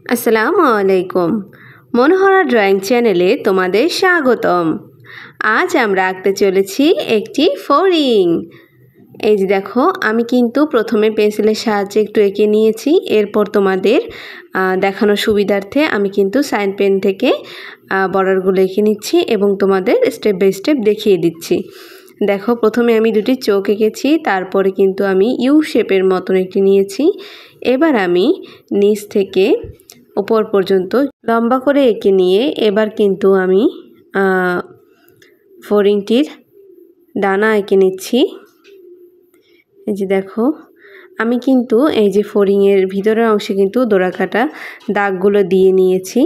আসসালামু আলাইকুম। মনোহরা ড্রয়িং চ্যানেলে তোমাদের স্বাগতম। আজ আমরা আঁকতে চলেছি একটি ফড়িং। এই যে দেখো, আমি কিন্তু প্রথমে পেন্সিলের সাহায্যে একটু এঁকে নিয়েছি। এরপর তোমাদের দেখানোর সুবিধার্থে আমি কিন্তু সাইন পেন থেকে বর্ডারগুলো এঁকে নিচ্ছি এবং তোমাদের স্টেপ বাই স্টেপ দেখিয়ে দিচ্ছি। দেখো, প্রথমে আমি দুটি চোখ এঁকেছি, তারপরে কিন্তু আমি ইউ শেপের মতন একটি নিয়েছি। এবার আমি নিচ থেকে উপর পর্যন্ত লম্বা করে এঁকে নিয়ে এবার কিন্তু আমি ফড়িংটির ডানা এঁকে নিচ্ছি। এই যে দেখো, আমি কিন্তু এই যে ফড়িংয়ের ভিতরের অংশে কিন্তু ডোরাকাটা দাগগুলো দিয়ে নিয়েছি।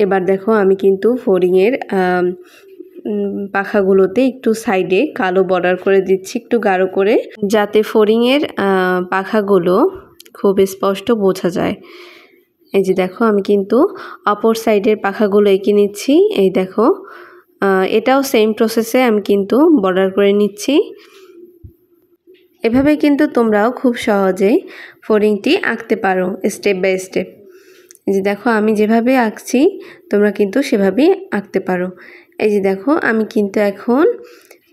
এবার দেখো, আমি কিন্তু ফড়িংয়ের পাখাগুলোতে একটু সাইডে কালো বর্ডার করে দিচ্ছি, একটু গাঢ় করে, যাতে ফড়িংয়ের পাখাগুলো খুব স্পষ্ট বোঝা যায়। এই যে দেখো, আমি কিন্তু অপর সাইডের পাখাগুলো এঁকে নিচ্ছি। এই দেখো, এটাও সেম প্রসেসে আমি কিন্তু বর্ডার করে নিচ্ছি। এভাবে কিন্তু তোমরাও খুব সহজেই ফড়িংটি আঁকতে পারো স্টেপ বাই স্টেপ। এই যে দেখো, আমি যেভাবে আঁকছি তোমরা কিন্তু সেভাবেই আঁকতে পারো। এই যে দেখো, আমি কিন্তু এখন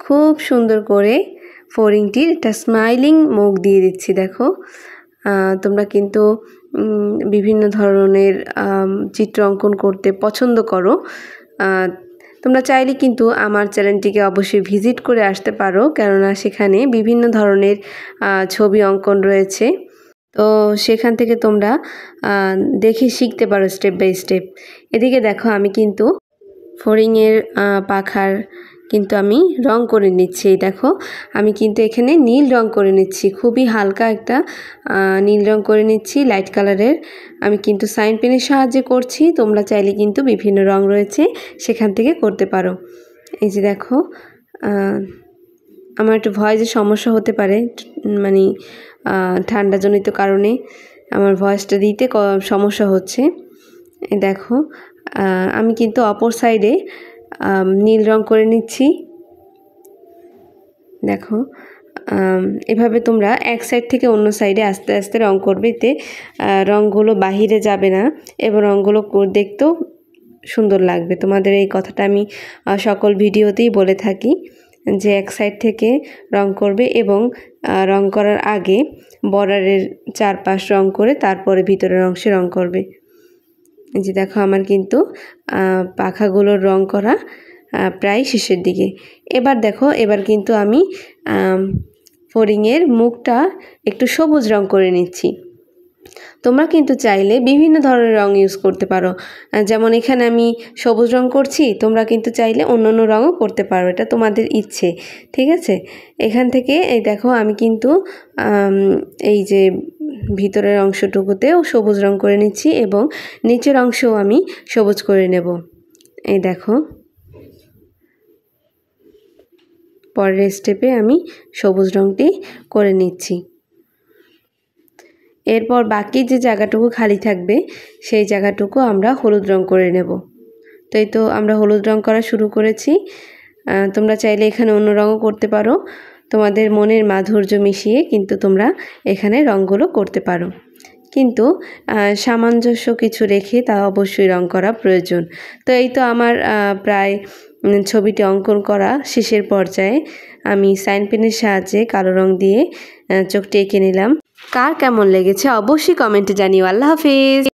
খুব সুন্দর করে ফড়িংটির একটা স্মাইলিং মুখ দিয়ে দিচ্ছি। দেখো, তোমরা কিন্তু বিভিন্ন ধরনের চিত্র অঙ্কন করতে পছন্দ করো। তোমরা চাইলে কিন্তু আমার চ্যানেলটিকে অবশ্যই ভিজিট করে আসতে পারো, কেননা সেখানে বিভিন্ন ধরনের ছবি অঙ্কন রয়েছে। তো সেখান থেকে তোমরা দেখে শিখতে পারো স্টেপ বাই স্টেপ। এদিকে দেখো, আমি কিন্তু ফড়িংয়ের পাখার কিন্তু আমি রং করে নিচ্ছি। দেখো, আমি কিন্তু এখানে নীল রং করে নিচ্ছি, খুবই হালকা একটা নীল রং করে নিচ্ছি, লাইট কালারের। আমি কিন্তু সাইন পেনের সাহায্যে করছি, তোমরা চাইলে কিন্তু বিভিন্ন রং রয়েছে সেখান থেকে করতে পারো। এই যে দেখো, আমার একটু ভয়েসের সমস্যা হতে পারে, মানে ঠান্ডাজনিত কারণে আমার ভয়েসটা দিতে সমস্যা হচ্ছে। দেখো, আমি কিন্তু অপর সাইডে নীল রং করে নিচ্ছি। দেখো, এভাবে তোমরা এক সাইড থেকে অন্য সাইডে আস্তে আস্তে রং করবে, এতে রঙগুলো বাহিরে যাবে না এবং রঙগুলো দেখতেও সুন্দর লাগবে। তোমাদের এই কথাটা আমি সকল ভিডিওতেই বলে থাকি যে এক সাইড থেকে রং করবে এবং রং করার আগে বর্ডারের চারপাশ রং করে তারপরে ভিতরের অংশে রং করবে। এই যে দেখো, আমার কিন্তু পাখাগুলোর রং করা প্রায় শেষের দিকে। এবার দেখো, এবার কিন্তু আমি ফড়িংয়ের মুখটা একটু সবুজ রং করে নিচ্ছি। তোমরা কিন্তু চাইলে বিভিন্ন ধরনের রং ইউজ করতে পারো, যেমন এখানে আমি সবুজ রং করছি, তোমরা কিন্তু চাইলে অন্য অন্য রঙও করতে পারো, এটা তোমাদের ইচ্ছে, ঠিক আছে। এখান থেকে এই দেখো, আমি কিন্তু এই যে ভিতরের অংশটুকুতেও সবুজ রং করে নিচ্ছি এবং নিচের অংশও আমি সবুজ করে নেব। এই দেখো, পরের স্টেপে আমি সবুজ রংটি করে নিচ্ছি। এরপর বাকি যে জায়গাটুকু খালি থাকবে সেই জায়গাটুকু আমরা হলুদ রং করে নেব। তো এই তো আমরা হলুদ রং করা শুরু করেছি। তোমরা চাইলে এখানে অন্য রঙও করতে পারো, তোমাদের মনের মাধুর্য মিশিয়ে কিন্তু তোমরা এখানে রঙগুলো করতে পারো, কিন্তু সামঞ্জস্য কিছু রেখে তা অবশ্যই রং করা প্রয়োজন। তো এই তো আমার প্রায় ছবিটি অঙ্কন করা শেষের পর্যায়ে। আমি সাইন পেনের সাহায্যে কালো রং দিয়ে চোখটি এঁকে নিলাম। কার কেমন লেগেছে অবশ্যই কমেন্টে জানিও। আল্লাহ হাফেজ।